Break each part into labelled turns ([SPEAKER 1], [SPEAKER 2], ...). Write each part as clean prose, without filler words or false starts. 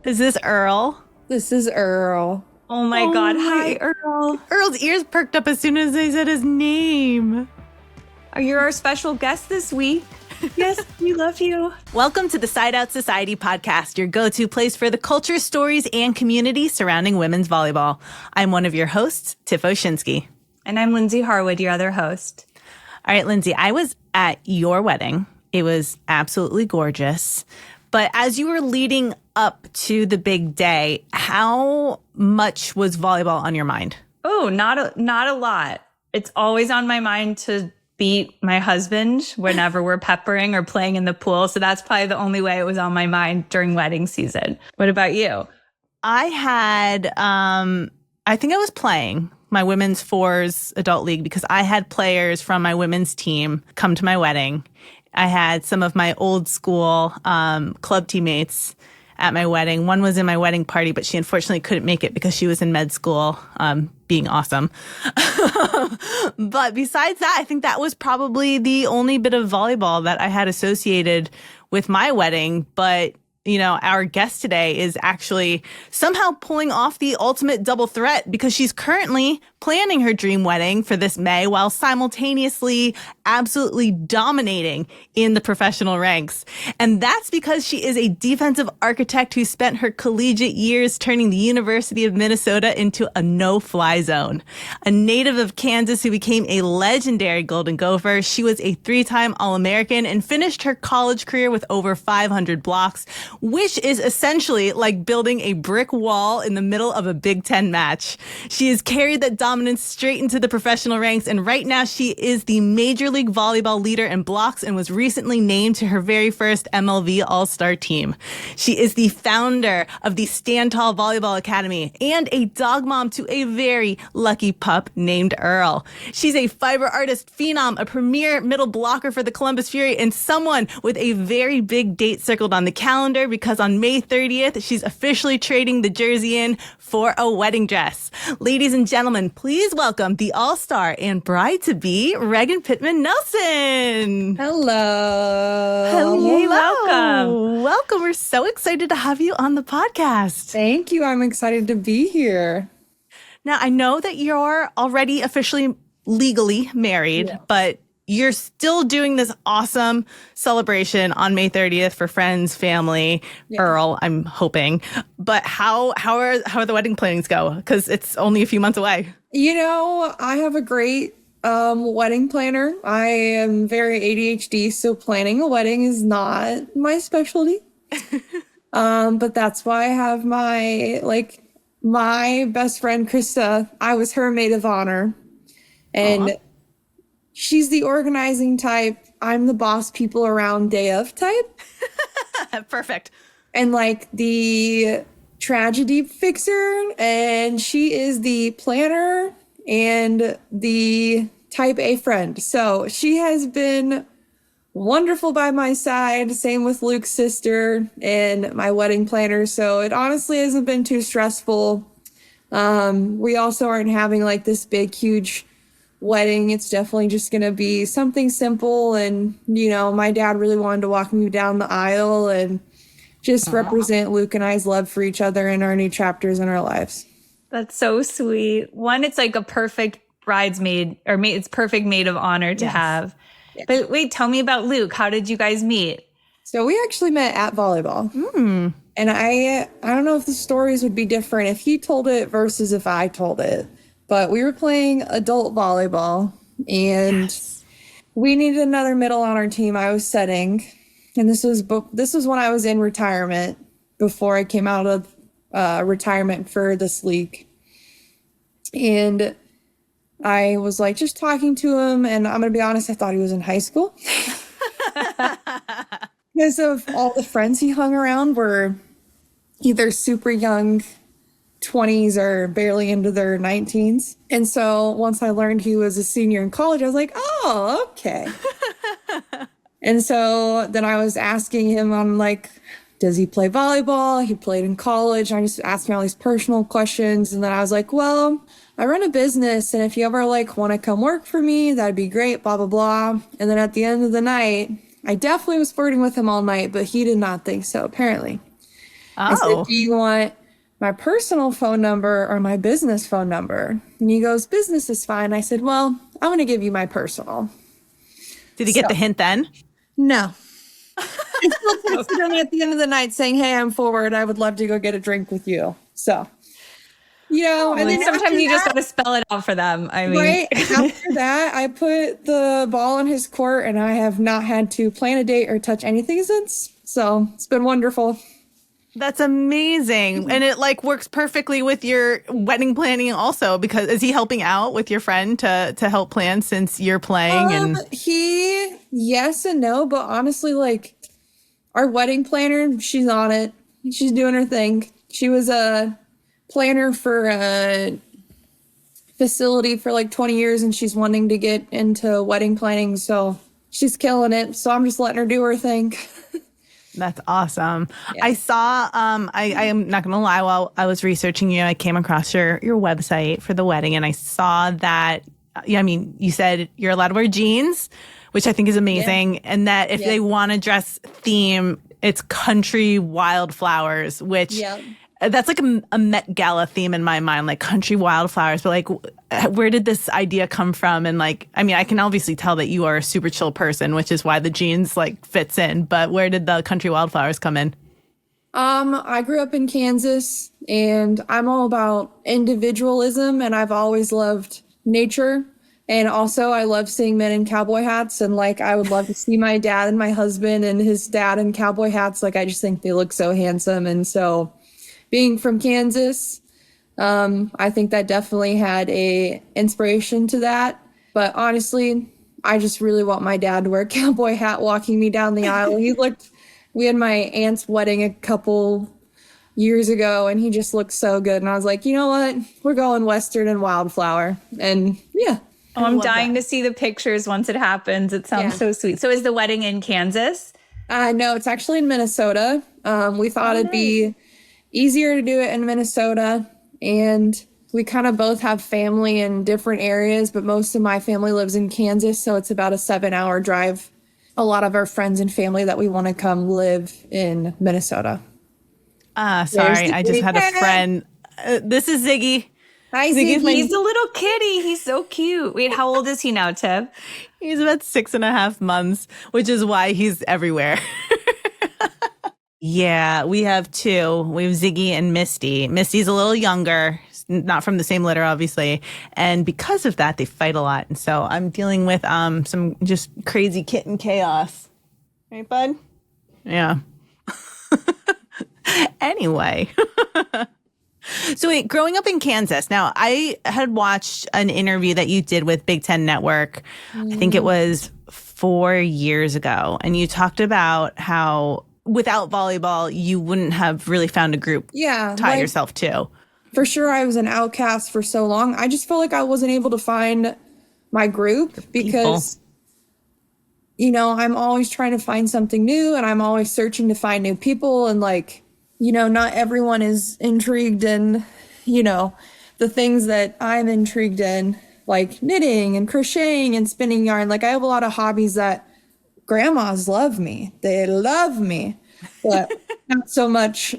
[SPEAKER 1] Is this Earl?
[SPEAKER 2] This is Earl.
[SPEAKER 3] Oh my
[SPEAKER 1] Oh
[SPEAKER 3] God.
[SPEAKER 1] my-
[SPEAKER 3] Hi, Earl.
[SPEAKER 1] Earl's ears perked up as soon as I said his name.
[SPEAKER 3] You're our special guest this week. Yes, we love you.
[SPEAKER 1] Welcome to the Side Out Society podcast, your go-to place for the culture, stories, and community surrounding women's volleyball. I'm one of your hosts, Tiff Oshinsky.
[SPEAKER 3] And I'm Lindsay Harwood, your other host.
[SPEAKER 1] All right, Lindsay, I was at your wedding. It was absolutely gorgeous. But as you were leading up to the big day, how much was volleyball on your mind?
[SPEAKER 3] Oh, not a lot. It's always on my mind to beat my husband whenever we're peppering or playing in the pool. So that's probably the only way it was on my mind during wedding season. What about you?
[SPEAKER 1] I had, I think I was playing my women's fours adult league because I had players from my women's team come to my wedding. I had some of my old school club teammates at my wedding. One was in my wedding party, but she unfortunately couldn't make it because she was in med school, being awesome. But besides that, I think that was probably the only bit of volleyball that I had associated with my wedding. But you know, our guest today is actually somehow pulling off the ultimate double threat because she's currently planning her dream wedding for this May while simultaneously absolutely dominating in the professional ranks. And that's because she is a defensive architect who spent her collegiate years turning the University of Minnesota into a no-fly zone. A native of Kansas who became a legendary Golden Gopher, she was a three-time All-American and finished her college career with over 500 blocks, which is essentially like building a brick wall in the middle of a Big Ten match. She has carried that dominance straight into the professional ranks, and right now she is the Major League Volleyball leader in blocks and was recently named to her very first MLV All-Star team. She is the founder of the Stand Tall Volleyball Academy and a dog mom to a very lucky pup named Earl. She's a fiber artist phenom, a premier middle blocker for the Columbus Fury, and someone with a very big date circled on the calendar because on May 30th, she's officially trading the jersey in for a wedding dress. Ladies and gentlemen, please welcome the All-Star and bride-to-be, Regan Pittman-Nelson.
[SPEAKER 2] Hello.
[SPEAKER 1] Hello.
[SPEAKER 3] Yay, welcome.
[SPEAKER 1] Welcome. We're so excited to have you on the podcast.
[SPEAKER 2] Thank you. I'm excited to be here.
[SPEAKER 1] Now, I know that you're already officially legally married,
[SPEAKER 2] Yes.
[SPEAKER 1] but you're still doing this awesome celebration on May 30th for friends, family,
[SPEAKER 2] Yeah.
[SPEAKER 1] Earl, I'm hoping. But how are the wedding plannings go? Because it's only a few months away.
[SPEAKER 2] You know, I have a great wedding planner. I am very ADHD, so planning a wedding is not my specialty. But that's why I have my best friend, Krista. I was her maid of honor. And she's the organizing type. I'm the boss people around day of type.
[SPEAKER 1] Perfect.
[SPEAKER 2] And like the tragedy fixer. And she is the planner and the type A friend. So she has been wonderful by my side. Same with Luke's sister and my wedding planner. So it honestly hasn't been too stressful. We also aren't having like this big, huge wedding. It's definitely just going to be something simple. And, you know, my dad really wanted to walk me down the aisle and just represent Luke and I's love for each other in our new chapters in our lives.
[SPEAKER 3] That's so sweet. One, it's like a perfect bridesmaid or it's perfect maid of honor to
[SPEAKER 1] Yes.
[SPEAKER 3] have.
[SPEAKER 2] Yes.
[SPEAKER 3] But wait, tell me about Luke. How did you guys meet?
[SPEAKER 2] So we actually met at volleyball. And I don't know if the stories would be different if he told it versus if I told it. But we were playing adult volleyball and we needed another middle on our team. I was setting, and this was when I was in retirement before I came out of retirement for this league. And I was like just talking to him, and I'm gonna be honest, I thought he was in high school because of all the friends he hung around were either super young 20s or barely into their 19s. And so once I learned he was a senior in college, I was like, oh, okay. And so then I was asking him, I'm like, does he play volleyball? He played in college. And I just asked him all these personal questions. And then I was like, well, I run a business, and if you ever like want to come work for me, that'd be great, blah, blah, blah. And then at the end of the night, I definitely was flirting with him all night, but he did not think so, apparently. I said,
[SPEAKER 1] Oh,
[SPEAKER 2] do you want my personal phone number or my business phone number? And he goes, business is fine. I said, well, I'm going to give you my personal.
[SPEAKER 1] did he
[SPEAKER 2] So,
[SPEAKER 1] get the hint then?
[SPEAKER 2] no. I still texted him at the end of the night saying, hey, I'm forward. I would love to go get a drink with you. So, and then
[SPEAKER 3] Sometimes you just got to spell it out for them. I mean,
[SPEAKER 2] right after that, I put the ball in his court and I have not had to plan a date or touch anything since. So it's been wonderful.
[SPEAKER 1] That's amazing. And it like works perfectly with your wedding planning also, because is he helping out with your friend to help plan since you're playing? And
[SPEAKER 2] He, yes and no, but honestly, like our wedding planner, she's on it. She's doing her thing. She was a planner for a facility for like 20 years and she's wanting to get into wedding planning. So she's killing it. So I'm just letting her do her thing.
[SPEAKER 1] that's awesome.
[SPEAKER 2] Yeah.
[SPEAKER 1] I saw, I am not going to lie, while I was researching you, I came across your website for the wedding and I saw that, you said you're allowed to wear jeans, which I think is amazing. And that if they want to dress theme, it's country wildflowers, which that's like a Met Gala theme in my mind, like country wildflowers. But like, where did this idea come from? And like, I can obviously tell that you are a super chill person, which is why the jeans like fits in. But where did the country wildflowers come in?
[SPEAKER 2] I grew up in Kansas and I'm all about individualism and I've always loved nature. And also I love seeing men in cowboy hats and like, I would love to see my dad and my husband and his dad in cowboy hats. Like, I just think they look so handsome. And so being from Kansas, I think that definitely had a inspiration to that. But honestly, I just really want my dad to wear a cowboy hat walking me down the aisle. We had my aunt's wedding a couple years ago and he just looked so good. And I was like, you know what? We're going Western and wildflower. And yeah.
[SPEAKER 3] Oh, I'm dying to see the pictures once it happens. It sounds so sweet. So is the wedding in Kansas?
[SPEAKER 2] No, it's actually in Minnesota. We thought it'd be easier to do it in Minnesota. And we kind of both have family in different areas, but most of my family lives in Kansas. So it's about a 7-hour drive. A lot of our friends and family that we want to come live in Minnesota.
[SPEAKER 1] Sorry, I just had a friend. This is Ziggy.
[SPEAKER 2] Hi, Ziggy.
[SPEAKER 3] He's a little kitty. He's so cute. Wait, how old is he now, Tib?
[SPEAKER 1] He's about 6.5 months, which is why he's everywhere. Yeah, we have two. We have Ziggy and Misty. Misty's a little younger, not from the same litter, obviously. And because of that, they fight a lot. And so I'm dealing with some just crazy kitten chaos. Right, bud? Yeah. Anyway. So wait, growing up in Kansas, now I had watched an interview that you did with Big Ten Network. I think it was 4 years ago. And you talked about how without volleyball, you wouldn't have really found a group to tie yourself to.
[SPEAKER 2] For sure, I was an outcast for so long. I just felt like I wasn't able to find my group because, I'm always trying to find something new and I'm always searching to find new people. And like, not everyone is intrigued in, the things that I'm intrigued in, like knitting and crocheting and spinning yarn. Like I have a lot of hobbies that grandmas love me. They love me, but not so much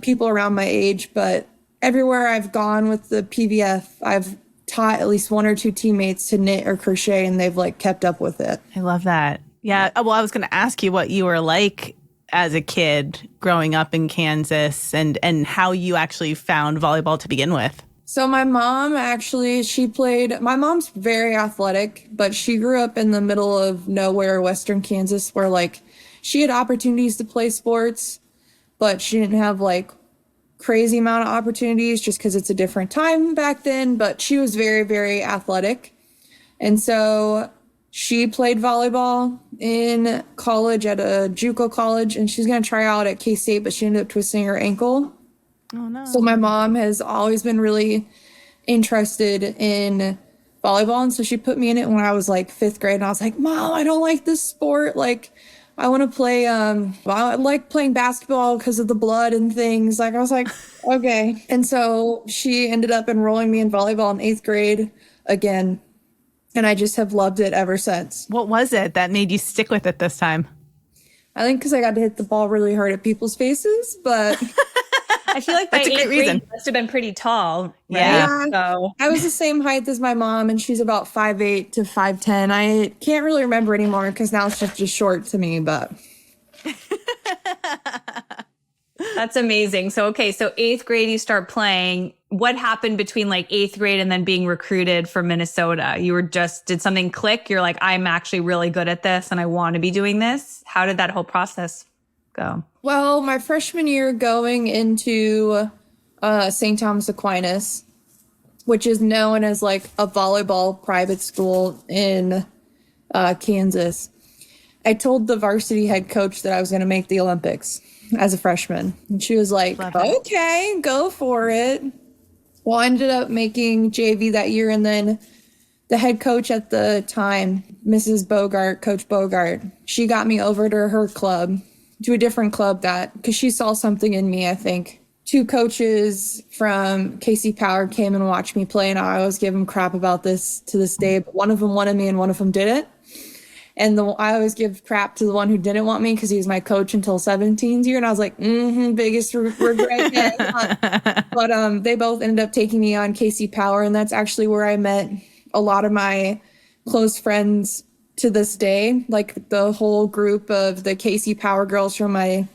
[SPEAKER 2] people around my age. But everywhere I've gone with the PVF, I've taught at least one or two teammates to knit or crochet and they've like kept up with it.
[SPEAKER 1] I love that. Yeah. Well, I was going to ask you what you were like as a kid growing up in Kansas and how you actually found volleyball to begin with.
[SPEAKER 2] So my mom actually, my mom's very athletic, but she grew up in the middle of nowhere, Western Kansas, where like she had opportunities to play sports, but she didn't have like crazy amount of opportunities just because it's a different time back then. But she was very, very athletic. And so she played volleyball in college at a JUCO college, and she's going to try out at K-State, but she ended up twisting her ankle.
[SPEAKER 1] Oh, no.
[SPEAKER 2] So my mom has always been really interested in volleyball. And so she put me in it when I was like 5th grade. And I was like, Mom, I don't like this sport. Like, I want to play, I like playing basketball because of the blood and things. Like, I was like, okay. And so she ended up enrolling me in volleyball in 8th grade again. And I just have loved it ever since.
[SPEAKER 1] What was it that made you stick with it this time?
[SPEAKER 2] I think because I got to hit the ball really hard at people's faces, but
[SPEAKER 3] I feel like by
[SPEAKER 1] That's a great
[SPEAKER 3] 8th grade,
[SPEAKER 1] reason.
[SPEAKER 3] you must have been pretty tall, right?
[SPEAKER 1] Yeah.
[SPEAKER 3] So
[SPEAKER 2] I was the same height as my mom, and she's about 5'8" to 5'10". I can't really remember anymore because now it's just short to me, but
[SPEAKER 3] that's amazing. So, okay. So 8th grade, you start playing. What happened between like 8th grade and then being recruited for Minnesota? You were just, did something click? You're like, I'm actually really good at this and I want to be doing this. How did that whole process go?
[SPEAKER 2] well, my freshman year going into St. Thomas Aquinas, which is known as like a volleyball private school in Kansas. I told the varsity head coach that I was going to make the Olympics as a freshman. And she was like, okay, go for it. Well, I ended up making JV that year. And then the head coach at the time, Mrs. Bogart, Coach Bogart, she got me over to her club, to a different club because she saw something in me, I think. 2 coaches from KC Power came and watched me play, and I always give them crap about this to this day, but one of them wanted me and one of them didn't. And I always give crap to the one who didn't want me because he was my coach until 17th year. And I was like, biggest regret. But they both ended up taking me on KC Power. And that's actually where I met a lot of my close friends to this day. Like the whole group of the KC Power girls from my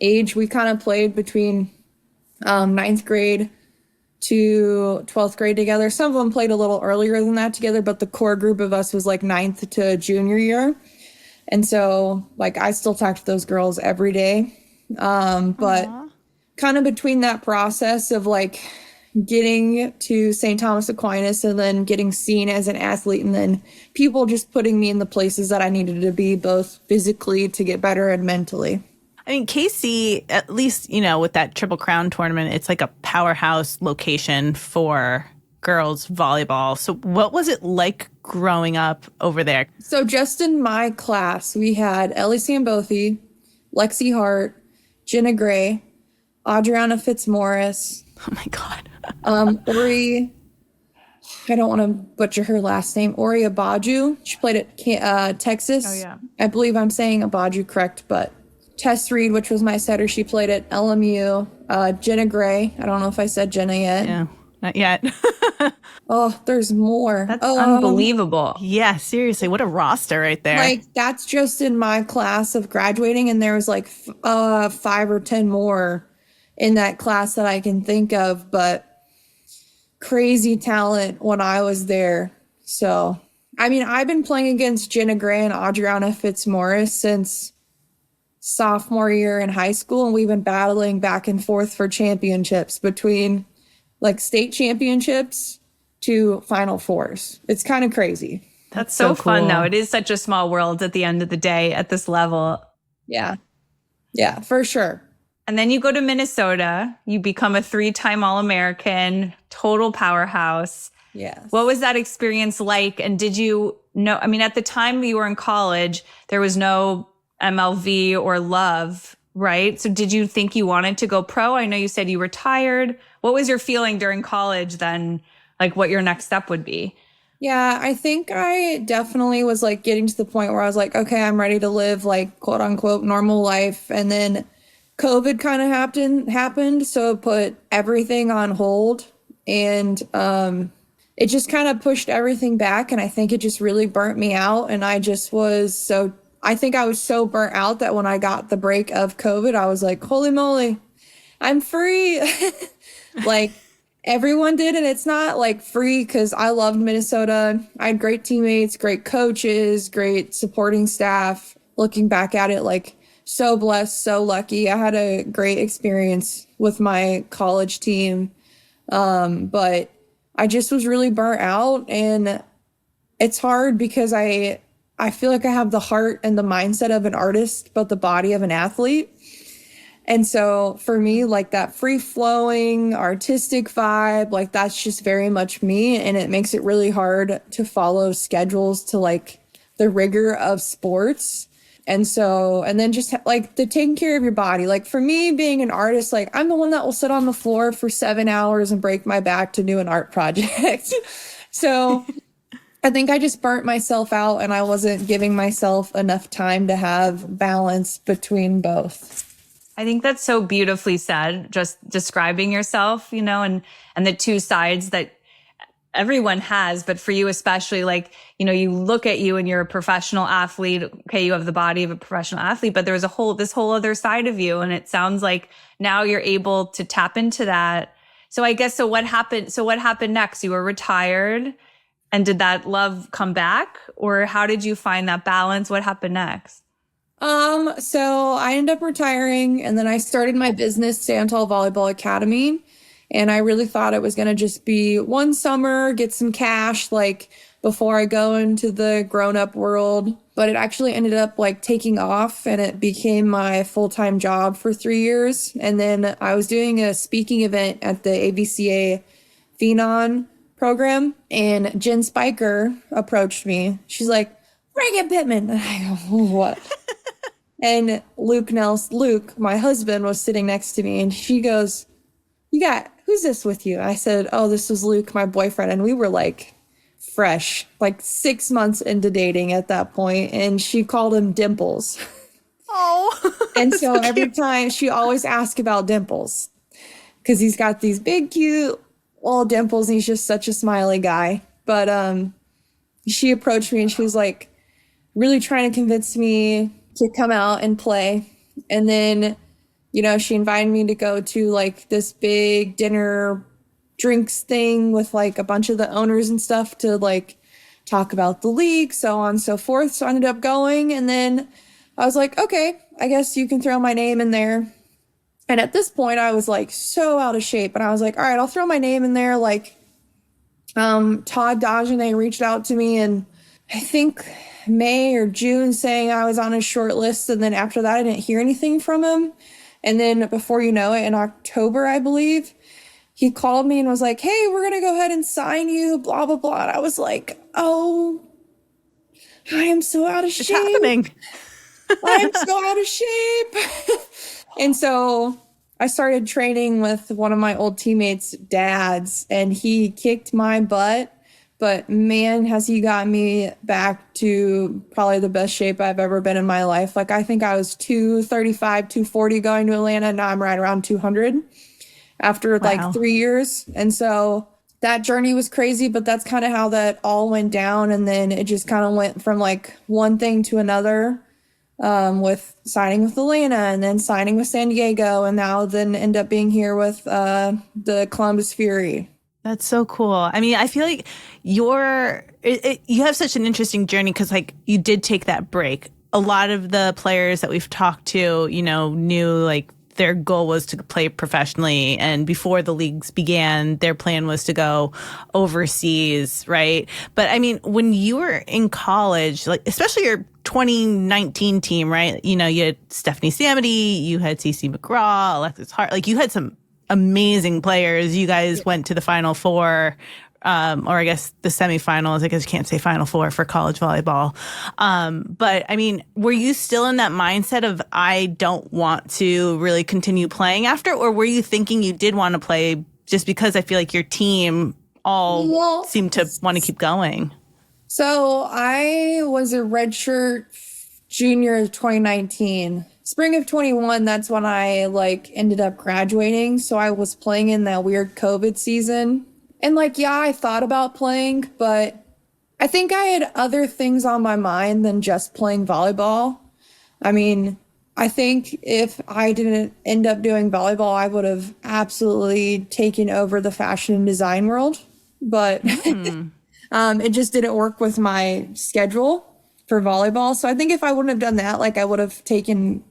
[SPEAKER 2] age, we kind of played between 9th grade to 12th grade together. Some of them played a little earlier than that together, but the core group of us was like 9th to junior year. And so like I still talk to those girls every day. But kind of between that process of like getting to St. Thomas Aquinas and then getting seen as an athlete and then people just putting me in the places that I needed to be, both physically to get better and mentally.
[SPEAKER 1] I mean, KC, at least, with that Triple Crown tournament, it's like a powerhouse location for girls volleyball. So what was it like growing up over there?
[SPEAKER 2] So just in my class, we had Ellie Sambothy, Lexi Hart, Jenna Gray, Adriana Fitzmaurice.
[SPEAKER 1] Oh, my God.
[SPEAKER 2] Ori, I don't want to butcher her last name, Ori Abaju. She played at Texas.
[SPEAKER 1] Oh, yeah.
[SPEAKER 2] I believe I'm saying Abaju correct, but Tess Reed, which was my setter, she played at LMU. Jenna Gray. I don't know if I said Jenna yet.
[SPEAKER 1] Yeah, not yet.
[SPEAKER 2] Oh, there's more.
[SPEAKER 3] That's unbelievable.
[SPEAKER 1] Yeah, seriously. What a roster right there.
[SPEAKER 2] Like, that's just in my class of graduating, and there was like 5 or 10 more in that class that I can think of, but crazy talent when I was there. So, I mean, I've been playing against Jenna Gray and Adriana Fitzmaurice since sophomore year in high school, and we've been battling back and forth for championships between like state championships to Final Fours. It's kind of crazy.
[SPEAKER 3] That's so
[SPEAKER 1] cool.
[SPEAKER 3] fun, though. It is such a small world at the end of the day at this level.
[SPEAKER 2] Yeah, for sure.
[SPEAKER 3] And then you go to Minnesota. You become a 3-time All-American, total powerhouse.
[SPEAKER 2] Yes.
[SPEAKER 3] What was that experience like? And did you know, I mean, at the time you were in college, there was no MLV or Love, right? So did you think you wanted to go pro? I know you said you retired. What was your feeling during college then? Like what your next step would be?
[SPEAKER 2] Yeah, I think I definitely was like getting to the point where I was like, okay, I'm ready to live like quote unquote normal life. And then COVID kind of happened. So it put everything on hold, and it just kind of pushed everything back. And I think it just really burnt me out. And I think I was so burnt out that when I got the break of COVID, I was like, holy moly, I'm free. Like everyone did. And it's not like free because I loved Minnesota. I had great teammates, great coaches, great supporting staff. Looking back at it, like so blessed, so lucky. I had a great experience with my college team. But I just was really burnt out, and it's hard because I feel like I have the heart and the mindset of an artist, but the body of an athlete. And so for me, like that free flowing artistic vibe, like that's just very much me. And it makes it really hard to follow schedules to like the rigor of sports. And then just like the taking care of your body. Like for me being an artist, like I'm the one that will sit on the floor for 7 hours and break my back to do an art project. So I think I just burnt myself out and I wasn't giving myself enough time to have balance between both.
[SPEAKER 3] I think that's so beautifully said, just describing yourself, and the two sides that everyone has, but for you especially, like, you look at you and you're a professional athlete. Okay, you have the body of a professional athlete, but there's this whole other side of you. And it sounds like now you're able to tap into that. So I guess, so what happened next? You were retired, and did that love come back, or how did you find that balance? What happened next?
[SPEAKER 2] So I ended up retiring, and then I started my business, Santal Volleyball Academy. And I really thought it was going to just be one summer, get some cash, like before I go into the grown-up world. But it actually ended up like taking off, and it became my full-time job for 3 years. And then I was doing a speaking event at the AVCA Phenon program, and Jen Spiker approached me. She's like, Regan Pittman. And I go, what? And Luke, my husband, was sitting next to me, and she goes, who's this with you? I said, oh, this was Luke, my boyfriend. And we were like fresh, like 6 months into dating at that point. And she called him Dimples.
[SPEAKER 1] Oh,
[SPEAKER 2] and so every time she always asked about Dimples, because he's got these big, cute little dimples, and he's just such a smiley guy. But she approached me, and she was like really trying to convince me to come out and play. And then, she invited me to go to like this big dinner drinks thing with like a bunch of the owners and stuff to like talk about the league, so on and so forth. So I ended up going, and then I was like, okay, I guess you can throw my name in there. And at this point I was like so out of shape, and I was like, all right, I'll throw my name in there. Like, Todd Dajane reached out to me in, I think, May or June, saying I was on his short list. And then after that, I didn't hear anything from him. And then before you know it, in October, I believe, he called me and was like, hey, we're going to go ahead and sign you, blah, blah, blah. And I was like, oh, I am so out of shape.
[SPEAKER 1] It's happening.
[SPEAKER 2] I am so out of shape. And so I started training with one of my old teammates' dads, and he kicked my butt. But man, has he got me back to probably the best shape I've ever been in my life. Like, I think I was 235, 240 going to Atlanta. And now I'm right around 200 after like 3 years. And so that journey was crazy, but that's kind of how that all went down. And then it just kind of went from like one thing to another, with signing with Atlanta, and then signing with San Diego, and now then end up being here with the Columbus Fury.
[SPEAKER 1] That's so cool. I mean, I feel like you have such an interesting journey, because like you did take that break. A lot of the players that we've talked to, knew like their goal was to play professionally. And before the leagues began, their plan was to go overseas, right? But I mean, when you were in college, like especially your 2019 team, right? You had Stephanie Samity, you had Cece McGraw, Alexis Hart, like you had some amazing players. You guys went to the Final Four, or I guess the semifinals. I guess you can't say Final Four for college volleyball. But I mean, were you still in that mindset of, I don't want to really continue playing after? Or were you thinking you did want to play just because I feel like your team all seemed to want to keep going? So I was a redshirt junior of 2019. Spring of 21, that's when I like ended up graduating. So I was playing in that weird COVID season. And like, yeah, I thought about playing, but I think I had other things on my mind than just playing volleyball. I mean, I think if I didn't end up doing volleyball, I would have absolutely taken over the fashion and design world. But it just didn't work with my schedule for volleyball. So I think if I wouldn't have done that, like I would have taken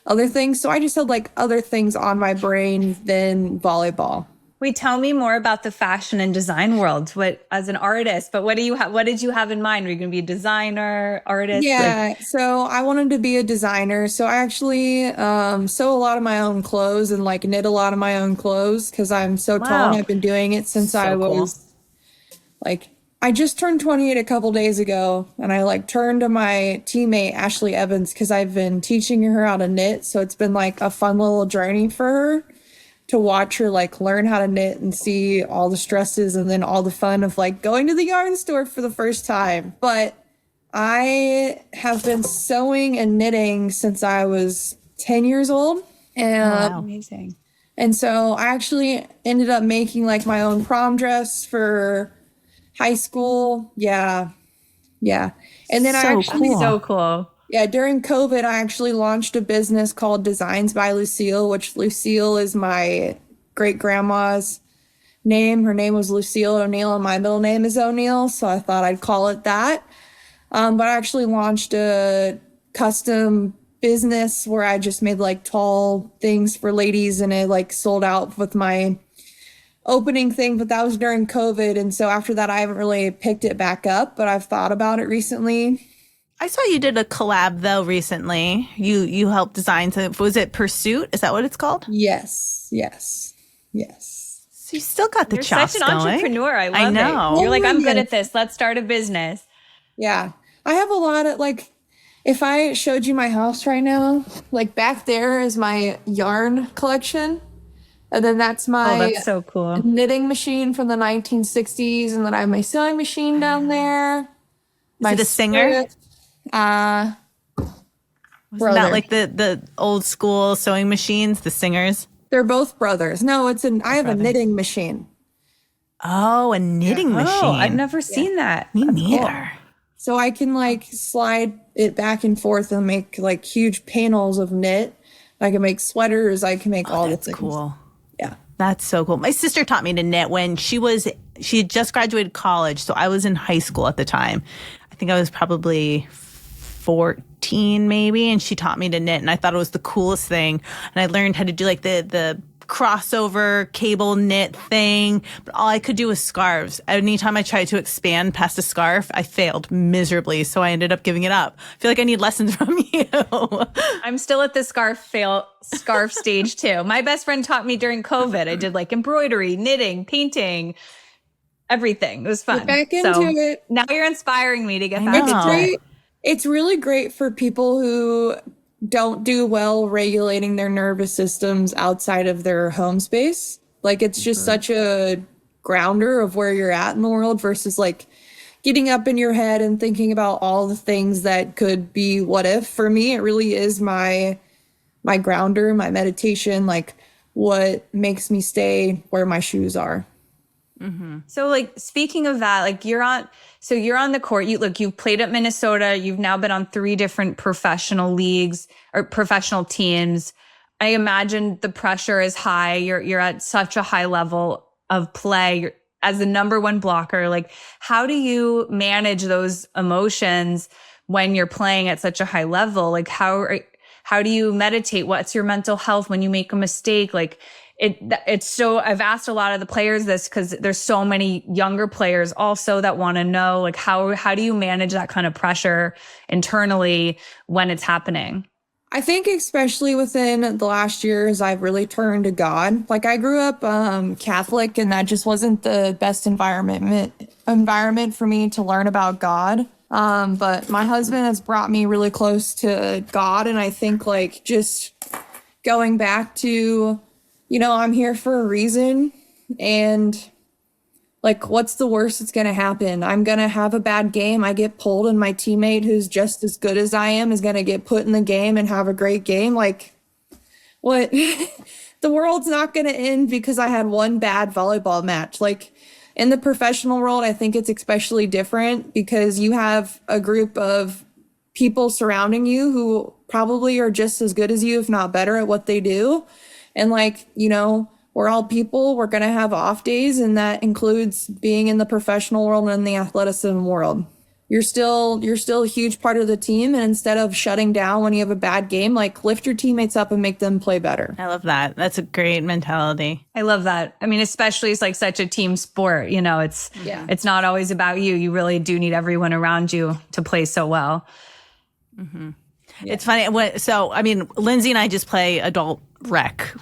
[SPEAKER 1] other things. So I just had like other things on my brain than volleyball.
[SPEAKER 3] Wait, tell me more about the fashion and design world. What, as an artist, but what did you have in mind? Were you going to be a designer, artist?
[SPEAKER 2] Yeah, so I wanted to be a designer. So I actually sew a lot of my own clothes and like knit a lot of my own clothes because I'm so tall and I've been doing it since I was like, I just turned 28 a couple days ago, and I like turned to my teammate Ashley Evans because I've been teaching her how to knit. So it's been like a fun little journey for her. to watch her like learn how to knit and see all the stresses and then all the fun of like going to the yarn store for the first time. But I have been sewing and knitting since I was 10 years old. And
[SPEAKER 3] Wow. Amazing.
[SPEAKER 2] and so I actually ended up making like my own prom dress for high school. Yeah. Yeah. And then
[SPEAKER 3] So cool.
[SPEAKER 2] yeah, during COVID, I actually launched a business called Designs by Lucille, which Lucille is my great grandma's name. Her name was Lucille O'Neill and my middle name is O'Neill. So I thought I'd call it that. But I actually launched a custom business where I just made like tall things for ladies and it like sold out with my opening thing, but that was during COVID. And so after that, I haven't really picked it back up, but I've thought about it recently.
[SPEAKER 1] I saw you did a collab though recently. You helped design some. Was it Pursuit? Is that what it's called?
[SPEAKER 2] Yes.
[SPEAKER 1] So you still got the
[SPEAKER 3] You're
[SPEAKER 1] chops
[SPEAKER 3] such an
[SPEAKER 1] going.
[SPEAKER 3] entrepreneur. I love
[SPEAKER 1] know.
[SPEAKER 3] it. You're like, I'm good
[SPEAKER 2] Yeah.
[SPEAKER 3] at this. Let's start a business.
[SPEAKER 2] Yeah. I have a lot of like, if I showed you my house right now, like back there is my yarn collection. And then that's my
[SPEAKER 3] That's so cool.
[SPEAKER 2] knitting machine from the 1960s. And then I have my sewing machine down there.
[SPEAKER 1] Is it a Singer?
[SPEAKER 2] Brother.
[SPEAKER 1] Not like the old school sewing machines, the Singers.
[SPEAKER 2] They're both brothers. No, I have a knitting machine.
[SPEAKER 1] Oh, a knitting machine.
[SPEAKER 3] Oh, I've never seen that.
[SPEAKER 1] Me neither.
[SPEAKER 2] So I can like slide it back and forth and make like huge panels of knit. I can make sweaters. I can make all the
[SPEAKER 1] That's
[SPEAKER 2] things.
[SPEAKER 1] cool.
[SPEAKER 2] Yeah.
[SPEAKER 1] That's so cool. My sister taught me to knit when she had just graduated college. So I was in high school at the time. I think I was probably 14 maybe. And she taught me to knit and I thought it was the coolest thing. And I learned how to do like the crossover cable knit thing, but all I could do was scarves. Anytime I tried to expand past a scarf, I failed miserably, so I ended up giving it up. I feel like I need lessons from you.
[SPEAKER 3] I'm still at the scarf stage too. My best friend taught me during COVID. I did like embroidery, knitting, painting, everything. It was fun.
[SPEAKER 2] Get back into it.
[SPEAKER 3] Now you're inspiring me to get
[SPEAKER 1] I
[SPEAKER 3] back
[SPEAKER 1] know.
[SPEAKER 3] into it.
[SPEAKER 2] It's really great for people who don't do well regulating their nervous systems outside of their home space. Like it's just such a grounder of where you're at in the world versus like getting up in your head and thinking about all the things that could be what if. For me, it really is my grounder, my meditation, like what makes me stay where my shoes are.
[SPEAKER 3] So like speaking of that, like you're on the court. You've played at Minnesota. You've now been on 3 different professional leagues or professional teams. I imagine the pressure is high. You're at such a high level of play. You're, as the number 1 blocker, like how do you manage those emotions when you're playing at such a high level? Like how do you meditate? What's your mental health when you make a mistake? Like it's so, I've asked a lot of the players this because there's so many younger players also that want to know, like, how do you manage that kind of pressure internally when it's happening?
[SPEAKER 2] I think especially within the last years, I've really turned to God. Like I grew up Catholic and that just wasn't the best environment for me to learn about God. But my husband has brought me really close to God. And I think like just going back to, I'm here for a reason. And like, what's the worst that's going to happen? I'm going to have a bad game. I get pulled and my teammate who's just as good as I am is going to get put in the game and have a great game. Like what? The world's not going to end because I had one bad volleyball match. Like in the professional world, I think it's especially different because you have a group of people surrounding you who probably are just as good as you, if not better at what they do. And like, we're all people, we're going to have off days. And that includes being in the professional world and the athleticism world. You're still a huge part of the team. And instead of shutting down when you have a bad game, like lift your teammates up and make them play better.
[SPEAKER 1] I love that. That's a great mentality.
[SPEAKER 3] I love that. I mean, especially it's like such a team sport, it's not always about you. You really do need everyone around you to play so well.
[SPEAKER 1] Mm-hmm. Yeah. It's funny. Lindsay and I just play adult rec,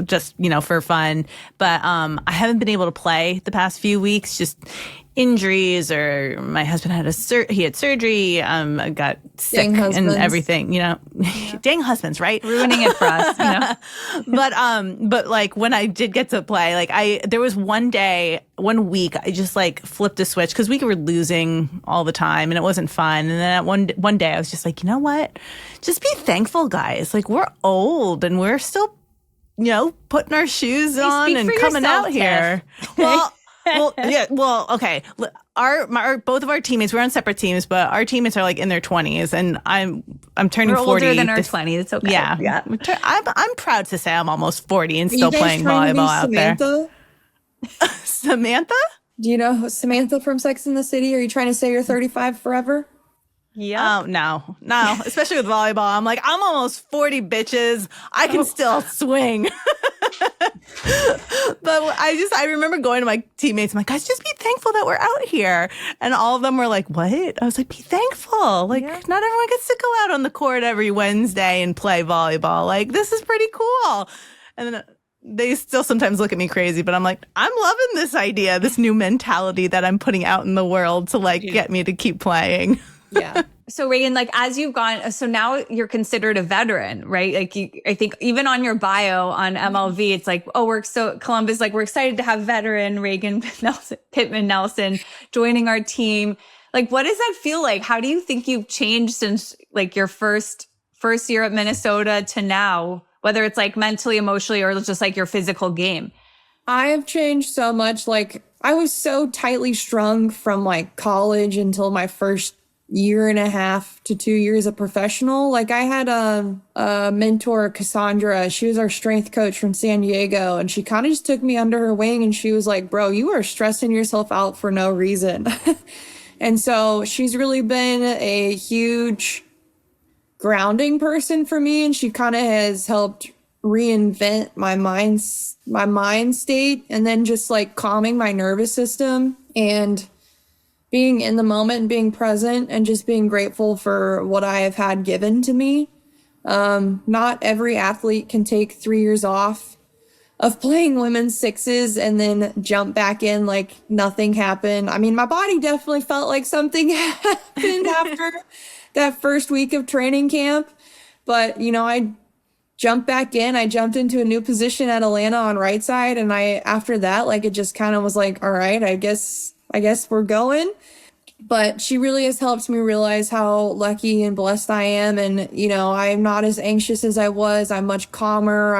[SPEAKER 1] just, for fun. But I haven't been able to play the past few weeks. Just injuries, or my husband had he had surgery, I got sick and everything, dang husbands, right?
[SPEAKER 3] Ruining it for us,
[SPEAKER 1] But like when I did get to play, like there was one week, I just like flipped a switch because we were losing all the time and it wasn't fun. And then one day I was just like, you know what? Just be thankful, guys. Like we're old and we're still, putting our shoes on and coming out here. Okay. Both of our teammates, we're on separate teams, but our teammates are like in their 20s, and I'm turning 40.
[SPEAKER 3] We're older than our 20s. It's okay.
[SPEAKER 1] Yeah. I'm proud to say I'm almost 40 and still playing volleyball out there. Samantha?
[SPEAKER 2] Do you know Samantha from Sex and the City? Are you trying to say you're 35 forever?
[SPEAKER 1] Yeah. Oh, no, especially with volleyball. I'm like, I'm almost 40, bitches. I can still swing. But I remember going to my teammates. I'm like, guys, just be thankful that we're out here. And all of them were like, what? I was like, be thankful. Like, not everyone gets to go out on the court every Wednesday and play volleyball. Like, this is pretty cool. And then they still sometimes look at me crazy, but I'm like, I'm loving this idea, this new mentality that I'm putting out in the world to like get me to keep playing.
[SPEAKER 2] Yeah.
[SPEAKER 3] So Regan, like as you've gone, so now you're considered a veteran, right? Like I think even on your bio on MLV, it's like, Columbus, like we're excited to have veteran Regan Pittman-Nelson joining our team. Like, what does that feel like? How do you think you've changed since like your first year at Minnesota to now, whether it's like mentally, emotionally, or just like your physical game?
[SPEAKER 2] I have changed so much. Like I was so tightly strung from like college until my first year and a half to 2 years a professional. Like I had a mentor, Cassandra. She was our strength coach from San Diego, and she kind of just took me under her wing and she was like, bro, you are stressing yourself out for no reason. And so she's really been a huge grounding person for me, and she kind of has helped reinvent my mind state, and then just like calming my nervous system and being in the moment and being present and just being grateful for what I have had given to me. Not every athlete can take 3 years off of playing women's sixes and then jump back in like nothing happened. I mean, my body definitely felt like something happened after that first week of training camp. But, I jumped back in. I jumped into a new position at Atlanta on right side. And after that, like, it just kind of was like, all right, I guess we're going. But she really has helped me realize how lucky and blessed I am. And, I'm not as anxious as I was. I'm much calmer.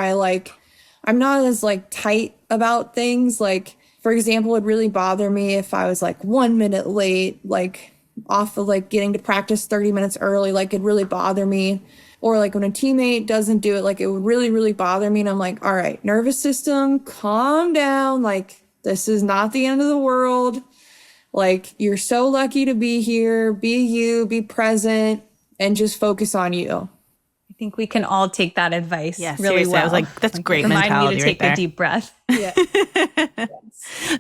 [SPEAKER 2] I'm not as like tight about things. Like, for example, it would really bother me if I was like 1 minute late, like off of like getting to practice 30 minutes early. Like, it'd really bother me. Or like when a teammate doesn't do it, like it would really, really bother me. And I'm like, all right, nervous system, calm down. Like, this is not the end of the world. Like, you're so lucky to be here. Be you, be present, and just focus on you.
[SPEAKER 3] I think we can all take that advice
[SPEAKER 1] really well. I was like, that's great mentality.
[SPEAKER 3] Remind me to take a deep breath.
[SPEAKER 2] Yeah.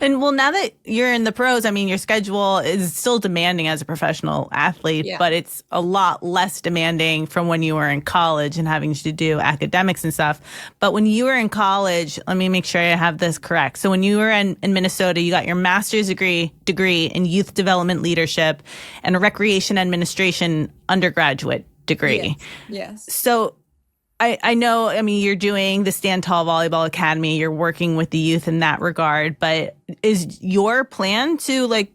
[SPEAKER 1] And well, now that you're in the pros, I mean, your schedule is still demanding as a professional athlete, but it's a lot less demanding from when you were in college and having to do academics and stuff. But when you were in college, let me make sure I have this correct. So when you were in Minnesota, you got your master's degree in youth development leadership and a recreation administration undergraduate degree.
[SPEAKER 2] Yes.
[SPEAKER 1] So I know, I mean, you're doing the Stand Tall Volleyball Academy. You're working with the youth in that regard. But is your plan to like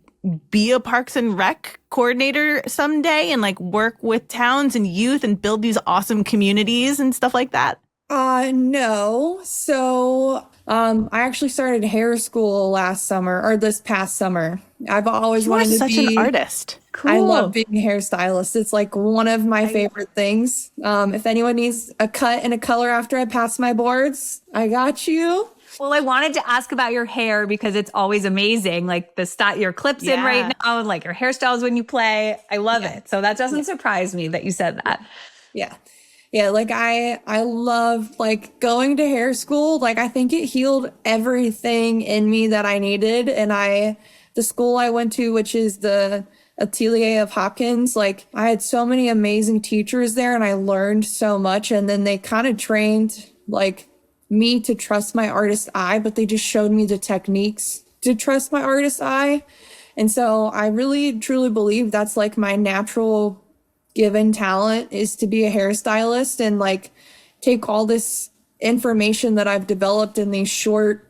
[SPEAKER 1] be a Parks and Rec coordinator someday and like work with towns and youth and build these awesome communities and stuff like that?
[SPEAKER 2] No. So I actually started hair school this past summer. I've always wanted to be
[SPEAKER 1] such an artist.
[SPEAKER 2] Cool. I love being a hairstylist. It's like one of my favorite things. If anyone needs a cut and a color after I pass my boards, I got you.
[SPEAKER 3] Well, I wanted to ask about your hair because it's always amazing. Like your clips in right now, like your hairstyles when you play. I love it. So that doesn't surprise me that you said that.
[SPEAKER 2] Yeah. Yeah, like I love like going to hair school. Like I think it healed everything in me that I needed. And the school I went to, which is the Atelier of Hopkins, like I had so many amazing teachers there and I learned so much. And then they kind of trained like me to trust my artist eye, but they just showed me the techniques to trust my artist eye. And so I really, truly believe that's like my natural given talent is to be a hairstylist and like take all this information that I've developed in these short,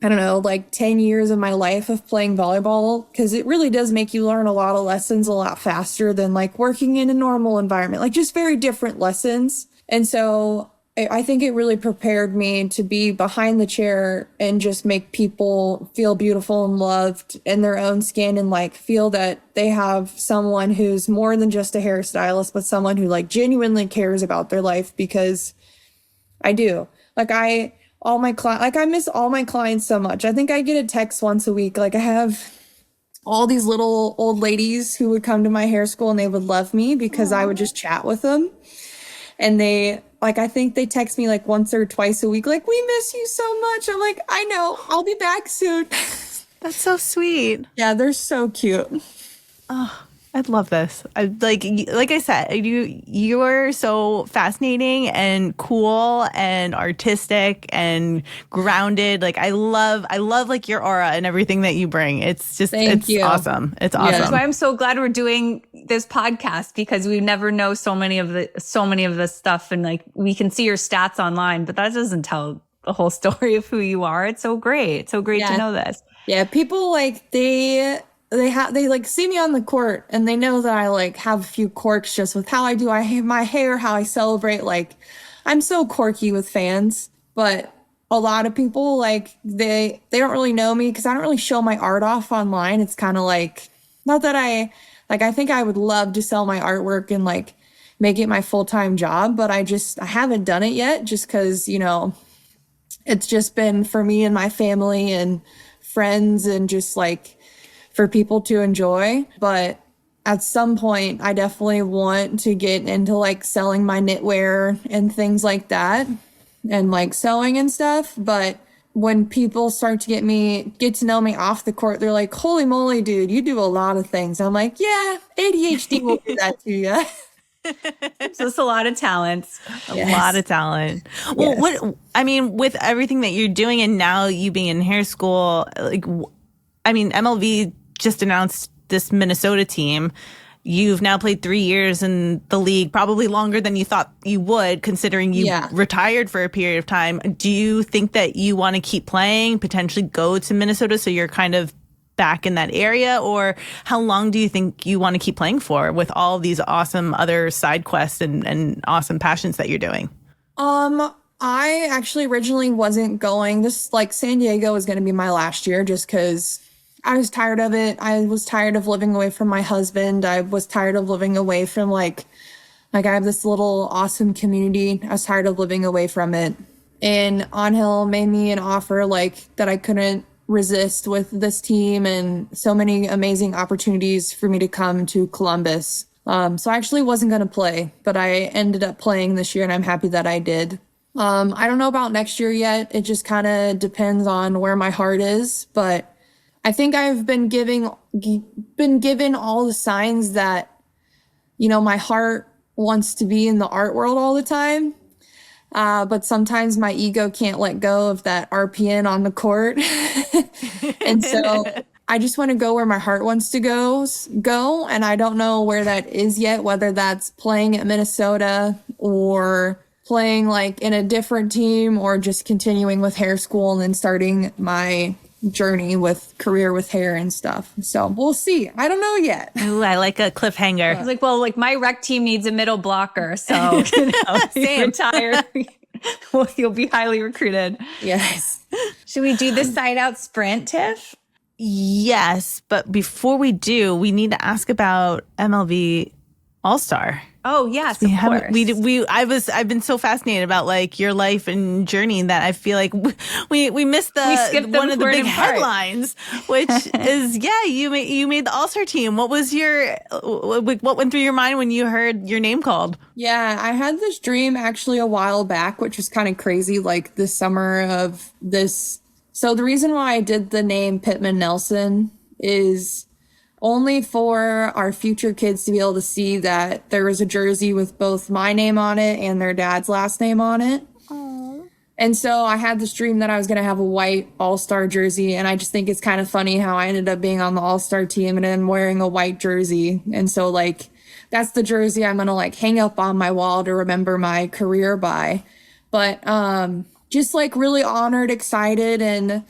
[SPEAKER 2] I don't know, like 10 years of my life of playing volleyball, because it really does make you learn a lot of lessons a lot faster than like working in a normal environment, like just very different lessons. And so I think it really prepared me to be behind the chair and just make people feel beautiful and loved in their own skin and like feel that they have someone who's more than just a hairstylist, but someone who like genuinely cares about their life, because I do. Like I miss all my clients so much. I think I get a text once a week. Like I have all these little old ladies who would come to my hair school and they would love me because I would just chat with them. And they, like, I think they text me like once or twice a week, like, we miss you so much. I'm like, I know, I'll be back soon.
[SPEAKER 1] That's so sweet.
[SPEAKER 2] Yeah, they're so cute.
[SPEAKER 1] Oh, I love this. Like I said, you're so fascinating and cool and artistic and grounded. Like I love like your aura and everything that you bring. It's just,
[SPEAKER 2] Thank you.
[SPEAKER 1] awesome. It's awesome.
[SPEAKER 3] That's why I'm so glad we're doing this podcast, because we never know so many of the stuff, and like we can see your stats online, but that doesn't tell the whole story of who you are. It's so great. It's so great to know this.
[SPEAKER 2] Yeah, people like they like see me on the court and they know that I like have a few quirks just with how I do my hair, how I celebrate. Like I'm so quirky with fans, but a lot of people like they don't really know me because I don't really show my art off online. It's kind of like, not that I think I would love to sell my artwork and like make it my full-time job, but I haven't done it yet just because, you know, it's just been for me and my family and friends and just like for people to enjoy. But at some point, I definitely want to get into like selling my knitwear and things like that and like sewing and stuff. But when people start to get to know me off the court, they're like, holy moly, dude, you do a lot of things. I'm like, yeah, ADHD will do that to you.
[SPEAKER 3] So it's a lot of talents.
[SPEAKER 1] A lot of talent. Well, with everything that you're doing and now you being in hair school, like, MLV just announced this Minnesota team. You've now played 3 years in the league, probably longer than you thought you would, considering you retired for a period of time. Do you think that you want to keep playing, potentially go to Minnesota so you're kind of back in that area? Or how long do you think you want to keep playing for with all of these awesome other side quests and awesome passions that you're doing?
[SPEAKER 2] I actually originally wasn't going. This like San Diego was going to be my last year just because I was tired of it. I was tired of living away from my husband. I was tired of living away from like I have this little awesome community. I was tired of living away from it. And Angel made me an offer like that I couldn't resist with this team and so many amazing opportunities for me to come to Columbus. So I actually wasn't going to play, but I ended up playing this year and I'm happy that I did. I don't know about next year yet. It just kind of depends on where my heart is, but I think I've been given all the signs that, you know, my heart wants to be in the art world all the time. But sometimes my ego can't let go of that RPN on the court. And so I just want to go where my heart wants to go. And I don't know where that is yet, whether that's playing at Minnesota or playing like in a different team or just continuing with hair school and then starting my journey with career with hair and stuff. So we'll see. I don't know yet.
[SPEAKER 1] Ooh, I like a cliffhanger.
[SPEAKER 3] I was like, well, like my rec team needs a middle blocker. So, you know, if you retire, well, you'll be highly recruited.
[SPEAKER 2] Yes.
[SPEAKER 3] Should we do the side out sprint, Tiff?
[SPEAKER 1] Yes. But before we do, we need to ask about MLV All-Star.
[SPEAKER 3] Oh, yes, of course.
[SPEAKER 1] I've been so fascinated about like your life and journey that I feel like we missed one of the big headlines, which is, you made the All-Star team. What went through your mind when you heard your name called?
[SPEAKER 2] Yeah, I had this dream actually a while back, which was kind of crazy, like the summer of this. So the reason why I did the name Pittman-Nelson is only for our future kids to be able to see that there was a jersey with both my name on it and their dad's last name on it.
[SPEAKER 1] Aww.
[SPEAKER 2] And so I had this dream that I was going to have a white All-Star jersey. And I just think it's kind of funny how I ended up being on the All-Star team and then wearing a white jersey. And so like, that's the jersey I'm going to like hang up on my wall to remember my career by. But just like really honored, excited. And,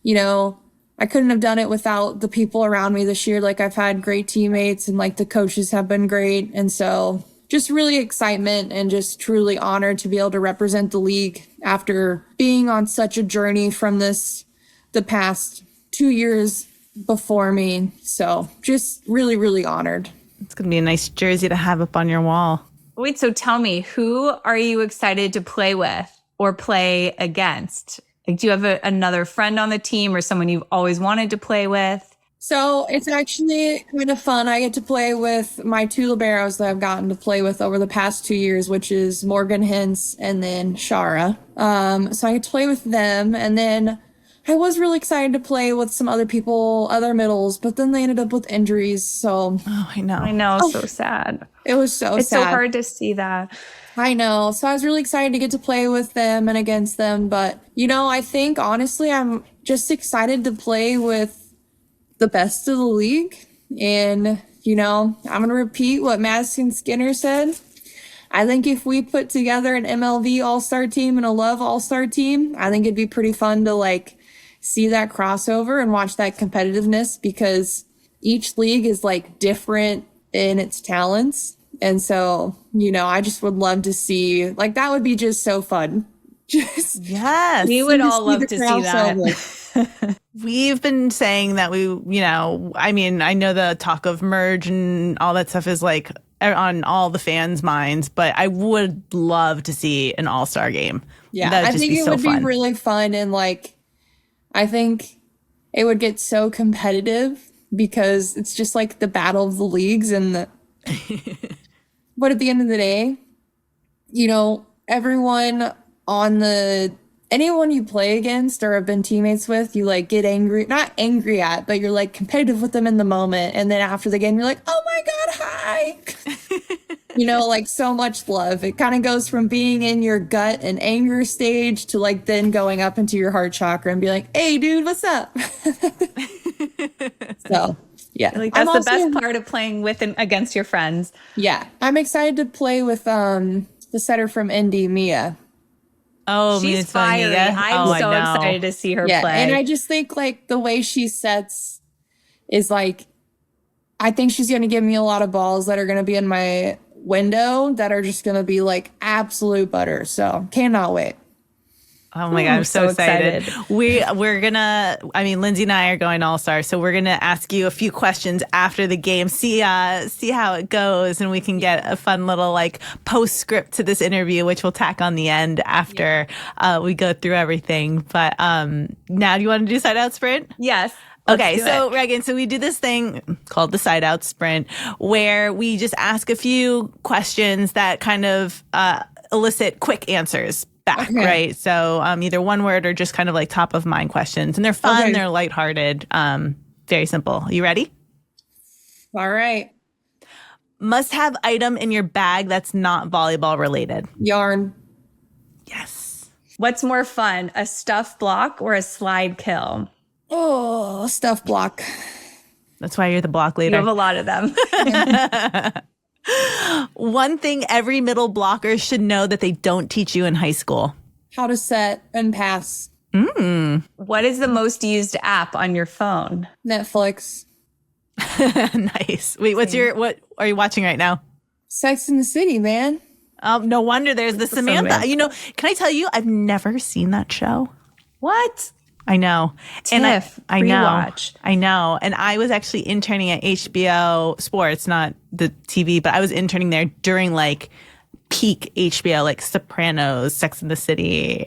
[SPEAKER 2] you know, I couldn't have done it without the people around me this year. Like I've had great teammates and like the coaches have been great. And so just really excitement and just truly honored to be able to represent the league after being on such a journey from the past 2 years before me. So just really, really honored.
[SPEAKER 1] It's going to be a nice jersey to have up on your wall.
[SPEAKER 3] Wait, so tell me, who are you excited to play with or play against? Like, do you have another friend on the team or someone you've always wanted to play with?
[SPEAKER 2] So it's actually kind of fun. I get to play with my 2 liberos that I've gotten to play with over the past 2 years, which is Morgan Hintz and then Shara. So I get to play with them. And then I was really excited to play with some other people, other middles, but then they ended up with injuries. So
[SPEAKER 1] I know.
[SPEAKER 3] I know. So sad.
[SPEAKER 2] It was so sad.
[SPEAKER 3] It's so hard to see that.
[SPEAKER 2] I know. So I was really excited to get to play with them and against them. But, you know, I think honestly, I'm just excited to play with the best of the league. And, you know, I'm going to repeat what Madison Skinner said. I think if we put together an MLV All-Star team and a Love All-Star team, I think it'd be pretty fun to like see that crossover and watch that competitiveness, because each league is like different in its talents. And so, you know, I just would love to see, like, that would be just so fun. Just
[SPEAKER 1] yes,
[SPEAKER 3] we would all love to see that.
[SPEAKER 1] We've been saying that we, you know, I mean, I know the talk of merge and all that stuff is like on all the fans' minds, but I would love to see an all-star game.
[SPEAKER 2] Yeah,
[SPEAKER 1] That'd
[SPEAKER 2] I
[SPEAKER 1] just
[SPEAKER 2] think
[SPEAKER 1] be
[SPEAKER 2] it
[SPEAKER 1] so
[SPEAKER 2] would
[SPEAKER 1] fun.
[SPEAKER 2] be really fun. And like, I think it would get so competitive because it's just like the battle of the leagues and the, but at the end of the day, you know, everyone anyone you play against or have been teammates with, you like get angry, not angry at, but you're like competitive with them in the moment. And then after the game, you're like, oh my God, hi. You know, like so much love. It kind of goes from being in your gut and anger stage to like then going up into your heart chakra and be like, hey dude, what's up? So yeah,
[SPEAKER 3] Like that's the best part of playing with and against your friends.
[SPEAKER 2] Yeah. I'm excited to play with the setter from Indy, Mia.
[SPEAKER 1] Oh,
[SPEAKER 3] she's fiery. I'm so excited to see her play.
[SPEAKER 2] And I just think like the way she sets is like, I think she's going to give me a lot of balls that are going to be in my window that are just going to be like absolute butter. So cannot wait.
[SPEAKER 1] Oh my God, I'm so excited. We're gonna, I mean, Lindsay and I are going All-Star, so we're gonna ask you a few questions after the game, see how it goes, and we can get a fun little like postscript to this interview, which we'll tack on the end after we go through everything. But now do you want to do side out sprint?
[SPEAKER 3] Yes.
[SPEAKER 1] Okay, so Regan, so we do this thing called the side out sprint where we just ask a few questions that kind of elicit quick answers back, right? So either one word or just kind of like top of mind questions. And they're fun, they're lighthearted, very simple. You ready?
[SPEAKER 2] All right.
[SPEAKER 1] Must have item in your bag that's not volleyball related.
[SPEAKER 2] Yarn.
[SPEAKER 1] Yes.
[SPEAKER 3] What's more fun, a stuff block or a slide kill?
[SPEAKER 2] Oh, stuff block.
[SPEAKER 1] That's why you're the block leader.
[SPEAKER 3] You have a lot of them.
[SPEAKER 1] One thing every middle blocker should know that they don't teach you in high school.
[SPEAKER 2] How to set and pass.
[SPEAKER 3] What is the most used app on your phone?
[SPEAKER 2] Netflix.
[SPEAKER 1] Nice. Wait, what are you watching right now?
[SPEAKER 2] Sex in the City, man.
[SPEAKER 1] No wonder there's the Samantha. You know, can I tell you, I've never seen that show.
[SPEAKER 3] What?
[SPEAKER 1] I know.
[SPEAKER 3] And I know. Rewatch.
[SPEAKER 1] I know. And I was actually interning at HBO Sports, not the TV, but I was interning there during like peak HBO, like Sopranos, Sex and the City.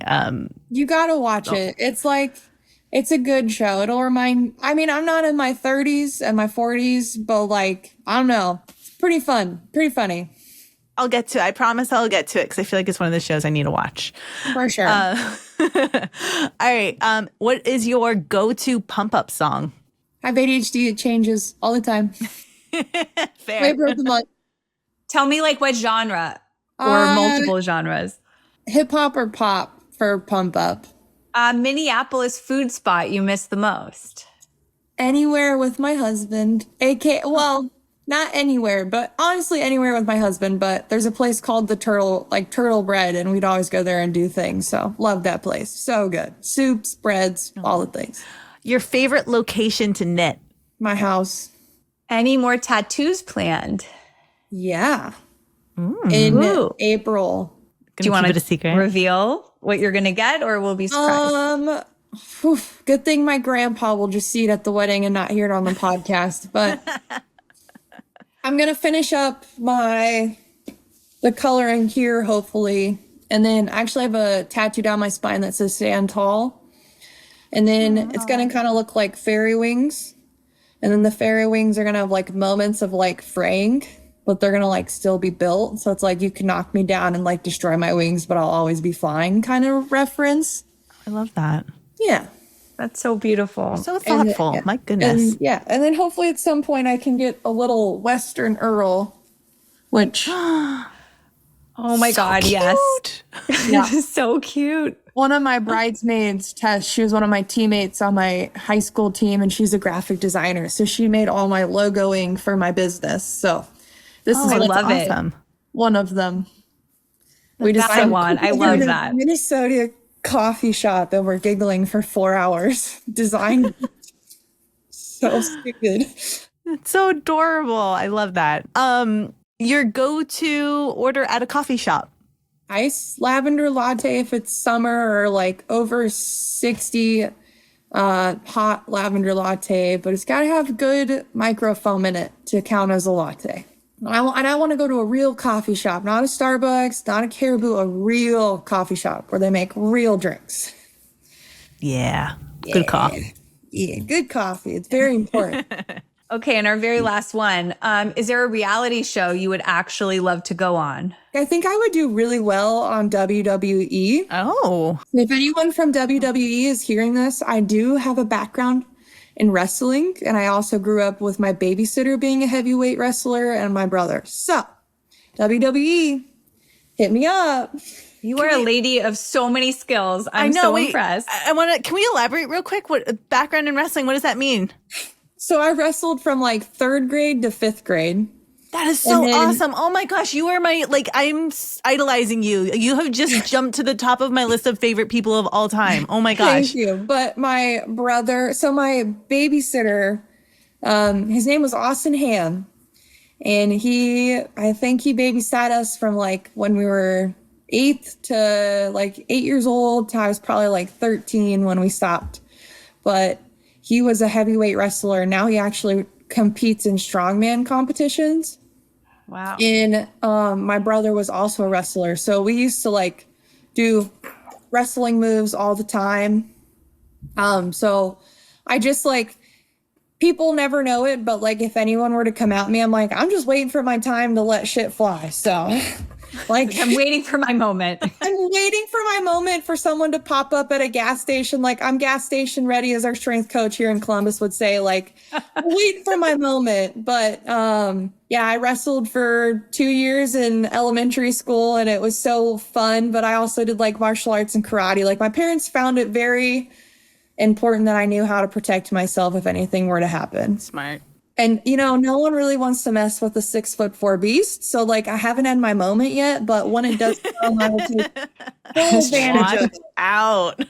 [SPEAKER 2] You gotta watch it. It's like, it's a good show. It'll remind, I mean, I'm not in my 30s and my 40s, but like, I don't know. It's pretty fun. Pretty funny.
[SPEAKER 1] I'll get to it. I promise I'll get to it because I feel like it's one of the shows I need to watch.
[SPEAKER 2] For sure.
[SPEAKER 1] All right. What is your go-to pump-up song?
[SPEAKER 2] I have ADHD. It changes all the time.
[SPEAKER 1] Fair.
[SPEAKER 2] Flavor of the month.
[SPEAKER 3] Tell me like what genre or multiple genres.
[SPEAKER 2] Hip hop or pop for Pump Up.
[SPEAKER 3] Minneapolis food spot you miss the most?
[SPEAKER 2] Anywhere with my husband. Well, not anywhere, but honestly anywhere with my husband. But there's a place called the Turtle Bread, and we'd always go there and do things. So love that place. So good. Soups, breads, all the things.
[SPEAKER 1] Your favorite location to knit?
[SPEAKER 2] My house.
[SPEAKER 3] Any more tattoos planned?
[SPEAKER 2] Yeah. In April.
[SPEAKER 3] Do you want
[SPEAKER 1] keep it a secret?
[SPEAKER 3] Reveal what you're going to get, or will be surprised?
[SPEAKER 2] Good thing my grandpa will just see it at the wedding and not hear it on the podcast. But I'm going to finish up the coloring here, hopefully. And then actually I have a tattoo down my spine that says Stand Tall. And then it's going to kind of look like fairy wings. And then the fairy wings are going to have like moments of like fraying, but they're going to like still be built. So it's like you can knock me down and like destroy my wings, but I'll always be flying kind of reference.
[SPEAKER 1] I love that.
[SPEAKER 2] Yeah.
[SPEAKER 3] That's so beautiful.
[SPEAKER 1] So thoughtful. My goodness.
[SPEAKER 2] And then hopefully at some point I can get a little Western Earl, which...
[SPEAKER 3] oh my God,
[SPEAKER 1] cute.
[SPEAKER 3] yes.
[SPEAKER 2] Yeah.
[SPEAKER 3] So cute.
[SPEAKER 2] One of my bridesmaids, Tess, she was one of my teammates on my high school team, and she's a graphic designer. So she made all my logoing for my business. So this is
[SPEAKER 3] I love
[SPEAKER 1] awesome.
[SPEAKER 3] it.
[SPEAKER 2] One of them.
[SPEAKER 3] We designed one. I love that.
[SPEAKER 2] Minnesota coffee shop, and we're giggling for 4 hours. Design. So stupid.
[SPEAKER 1] It's so adorable. I love that. Your go-to order at a coffee shop?
[SPEAKER 2] Iced lavender latte if it's summer, or like over 60 hot lavender latte, but it's got to have good microfoam in it to count as a latte. And I want to go to a real coffee shop, not a Starbucks, not a Caribou, a real coffee shop where they make real drinks.
[SPEAKER 1] Yeah. Good coffee.
[SPEAKER 2] Yeah, good coffee. It's very important.
[SPEAKER 3] Okay, and our very last one. Is there a reality show you would actually love to go on?
[SPEAKER 2] I think I would do really well on WWE.
[SPEAKER 1] Oh.
[SPEAKER 2] If anyone from WWE is hearing this, I do have a background in wrestling, and I also grew up with my babysitter being a heavyweight wrestler and my brother. So, WWE, hit me up.
[SPEAKER 3] You are a lady of so many skills. I'm so impressed.
[SPEAKER 1] I want to. Can we elaborate real quick? What background in wrestling? What does that mean?
[SPEAKER 2] So I wrestled from like 3rd grade to 5th grade.
[SPEAKER 1] That is so awesome. Oh my gosh, you are I'm idolizing you. You have just jumped to the top of my list of favorite people of all time. Oh my gosh.
[SPEAKER 2] Thank you. But my brother, so my babysitter, his name was Austin Ham. And I think he babysat us from like when we were 8 to like 8 years old to I was probably like 13 when we stopped. But he was a heavyweight wrestler. Now he actually competes in strongman competitions.
[SPEAKER 3] Wow.
[SPEAKER 2] And my brother was also a wrestler. So we used to like do wrestling moves all the time. So I just like, people never know it, but like if anyone were to come at me, I'm like, I'm just waiting for my time to let shit fly. So like
[SPEAKER 3] I'm waiting for my moment.
[SPEAKER 2] I'm waiting for my moment for someone to pop up at a gas station. Like I'm gas station ready, as our strength coach here in Columbus would say, like waiting for my moment. But yeah, I wrestled for 2 years in elementary school and it was so fun. But I also did like martial arts and karate. Like my parents found it very important that I knew how to protect myself if anything were to happen.
[SPEAKER 1] Smart.
[SPEAKER 2] And, you know, no one really wants to mess with a 6'4" beast. So, like, I haven't had my moment yet, but when it does come, I will take full advantage of it.
[SPEAKER 1] Out.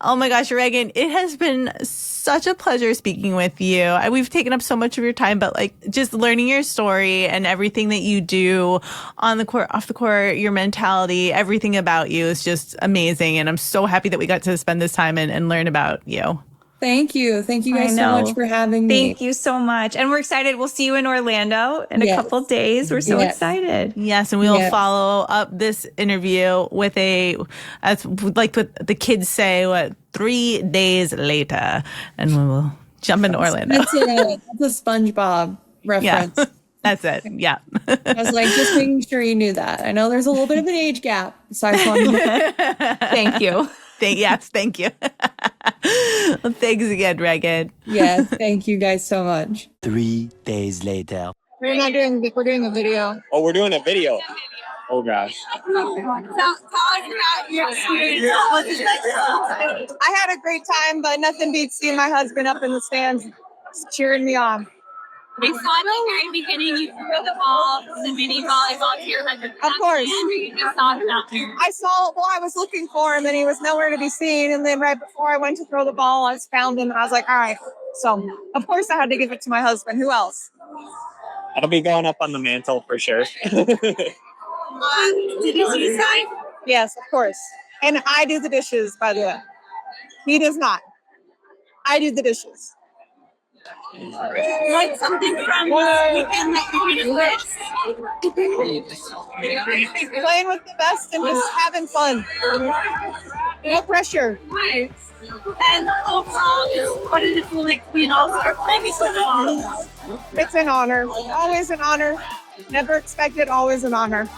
[SPEAKER 1] Oh my gosh, Regan, it has been such a pleasure speaking with you. We've taken up so much of your time, but like just learning your story and everything that you do on the court, off the court, your mentality, everything about you is just amazing. And I'm so happy that we got to spend this time and learn about you.
[SPEAKER 2] Thank you. Thank you guys so much for having me.
[SPEAKER 3] Thank you so much. And we're excited. We'll see you in Orlando in a couple of days. We're so excited.
[SPEAKER 1] Yes. And we'll follow up this interview with as like what the kids say, 3 days later. And we will jump into Orlando.
[SPEAKER 2] That's a SpongeBob reference.
[SPEAKER 1] Yeah. That's it. Yeah.
[SPEAKER 2] I was like, just making sure you knew that. I know there's a little bit of an age gap. So I just wanted to
[SPEAKER 3] Thank you.
[SPEAKER 2] Yes,
[SPEAKER 1] thank you. Well, thanks again, Regan.
[SPEAKER 2] Yes, thank you guys so much.
[SPEAKER 4] 3 days later.
[SPEAKER 2] We're doing a video.
[SPEAKER 5] Oh, we're doing a video.
[SPEAKER 4] Oh gosh.
[SPEAKER 5] I had a great time, but nothing beats seeing my husband up in the stands cheering me on.
[SPEAKER 6] I saw at the very beginning you threw the ball, the mini volleyball to your husband.
[SPEAKER 5] Of course.
[SPEAKER 6] You just saw him out there.
[SPEAKER 5] I was looking for him and he was nowhere to be seen. And then right before I went to throw the ball, I found him and I was like, all right. So, of course, I had to give it to my husband. Who else?
[SPEAKER 4] That'll be going up on the mantle for sure.
[SPEAKER 6] Did you see his sign?
[SPEAKER 5] Yes, of course. And I do the dishes, by the way. He does not. I do the dishes.
[SPEAKER 6] Like something from the weekend that you just
[SPEAKER 5] Playing with the best and just having fun. No pressure.
[SPEAKER 6] Nice. And overall, what did it feel like to be an all-star playing with the
[SPEAKER 5] It's an honor. Always an honor. Never expected, always an honor.